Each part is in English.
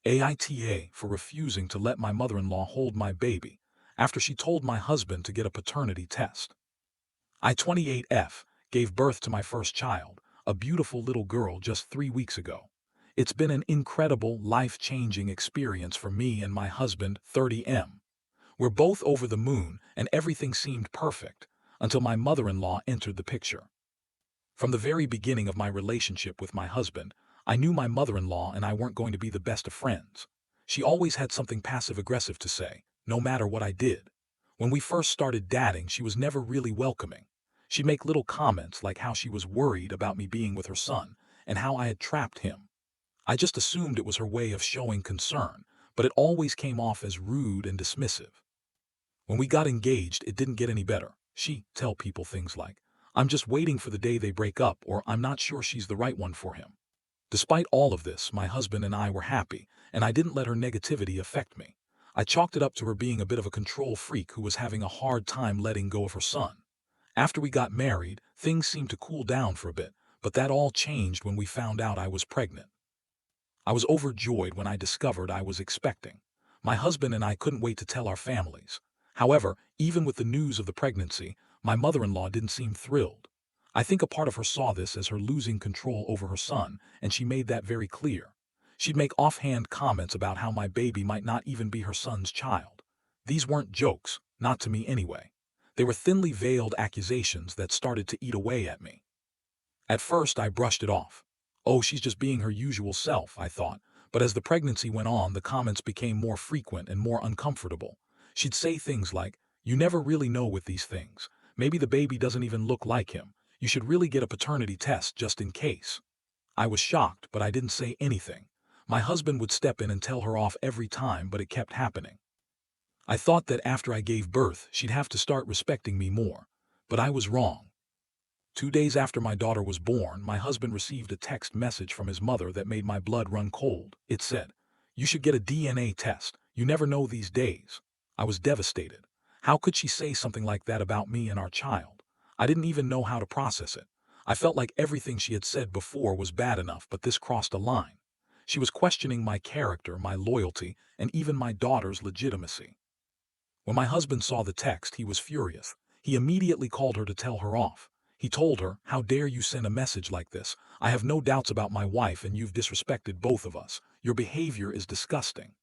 AITA for refusing to let my mother-in-law hold my baby after she told my husband to get a paternity test. I, 28F, gave birth to my first child, a beautiful little girl, just 3 weeks ago. It's been an incredible, life-changing experience for me and my husband, 30M. We're both over the moon and everything seemed perfect until my mother-in-law entered the picture. From the very beginning of my relationship with my husband, I knew my mother-in-law and I weren't going to be the best of friends. She always had something passive-aggressive to say, no matter what I did. When we first started dating, she was never really welcoming. She'd make little comments like how she was worried about me being with her son and how I had trapped him. I just assumed it was her way of showing concern, but it always came off as rude and dismissive. When we got engaged, it didn't get any better. She'd tell people things like, "I'm just waiting for the day they break up," or "I'm not sure she's the right one for him." Despite all of this, my husband and I were happy, and I didn't let her negativity affect me. I chalked it up to her being a bit of a control freak who was having a hard time letting go of her son. After we got married, things seemed to cool down for a bit, but that all changed when we found out I was pregnant. I was overjoyed when I discovered I was expecting. My husband and I couldn't wait to tell our families. However, even with the news of the pregnancy, my mother-in-law didn't seem thrilled. I think a part of her saw this as her losing control over her son, and she made that very clear. She'd make offhand comments about how my baby might not even be her son's child. These weren't jokes, not to me anyway. They were thinly veiled accusations that started to eat away at me. At first, I brushed it off. Oh, she's just being her usual self, I thought. But as the pregnancy went on, the comments became more frequent and more uncomfortable. She'd say things like, "You never really know with these things. Maybe the baby doesn't even look like him. You should really get a paternity test just in case." I was shocked, but I didn't say anything. My husband would step in and tell her off every time, but it kept happening. I thought that after I gave birth, she'd have to start respecting me more. But I was wrong. 2 days after my daughter was born, my husband received a text message from his mother that made my blood run cold. It said, "You should get a DNA test. You never know these days." I was devastated. How could she say something like that about me and our child? I didn't even know how to process it. I felt like everything she had said before was bad enough, but this crossed a line. She was questioning my character, my loyalty, and even my daughter's legitimacy. When my husband saw the text, he was furious. He immediately called her to tell her off. He told her, "How dare you send a message like this? I have no doubts about my wife and you've disrespected both of us. Your behavior is disgusting."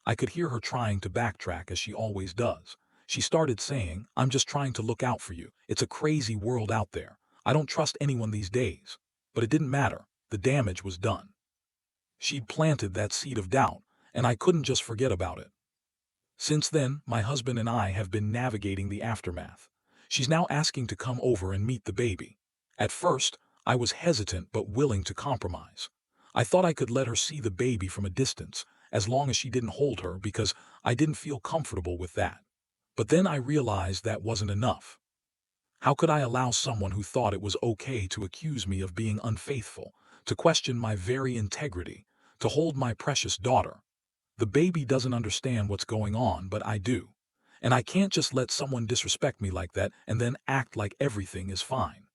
I could hear her trying to backtrack as she always does. She started saying, "I'm just trying to look out for you. It's a crazy world out there. I don't trust anyone these days." But it didn't matter. The damage was done. She'd planted that seed of doubt, and I couldn't just forget about it. Since then, my husband and I have been navigating the aftermath. She's now asking to come over and meet the baby. At first, I was hesitant but willing to compromise. I thought I could let her see the baby from a distance, as long as she didn't hold her, because I didn't feel comfortable with that. But then I realized that wasn't enough. How could I allow someone who thought it was okay to accuse me of being unfaithful, to question my very integrity, to hold my precious daughter? The baby doesn't understand what's going on, but I do. And I can't just let someone disrespect me like that and then act like everything is fine.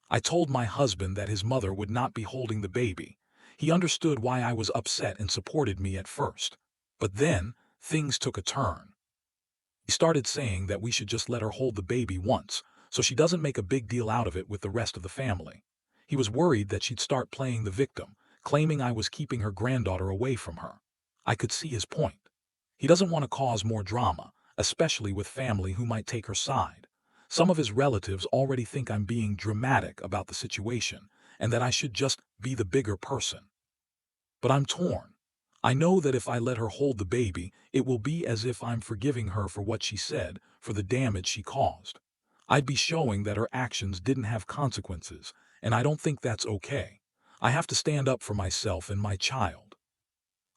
I told my husband that his mother would not be holding the baby. He understood why I was upset and supported me at first. But then, things took a turn. He started saying that we should just let her hold the baby once, so she doesn't make a big deal out of it with the rest of the family. He was worried that she'd start playing the victim, claiming I was keeping her granddaughter away from her. I could see his point. He doesn't want to cause more drama, especially with family who might take her side. Some of his relatives already think I'm being dramatic about the situation and that I should just be the bigger person. But I'm torn. I know that if I let her hold the baby, it will be as if I'm forgiving her for what she said, for the damage she caused. I'd be showing that her actions didn't have consequences, and I don't think that's okay. I have to stand up for myself and my child.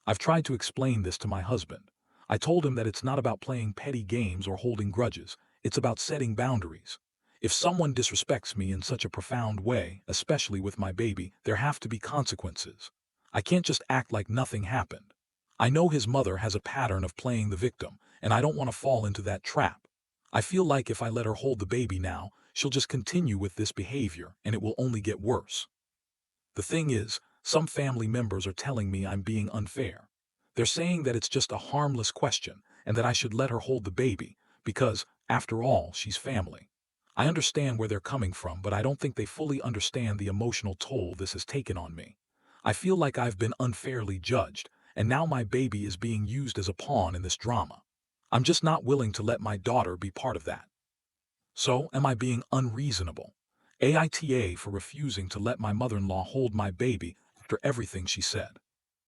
I've tried to explain this to my husband. I told him that it's not about playing petty games or holding grudges. It's about setting boundaries. If someone disrespects me in such a profound way, especially with my baby, there have to be consequences. I can't just act like nothing happened. I know his mother has a pattern of playing the victim, and I don't want to fall into that trap. I feel like if I let her hold the baby now, she'll just continue with this behavior, and it will only get worse. The thing is, some family members are telling me I'm being unfair. They're saying that it's just a harmless question and that I should let her hold the baby because, after all, she's family. I understand where they're coming from, but I don't think they fully understand the emotional toll this has taken on me. I feel like I've been unfairly judged, and now my baby is being used as a pawn in this drama. I'm just not willing to let my daughter be part of that. So, am I being unreasonable? AITA for refusing to let my mother-in-law hold my baby after everything she said.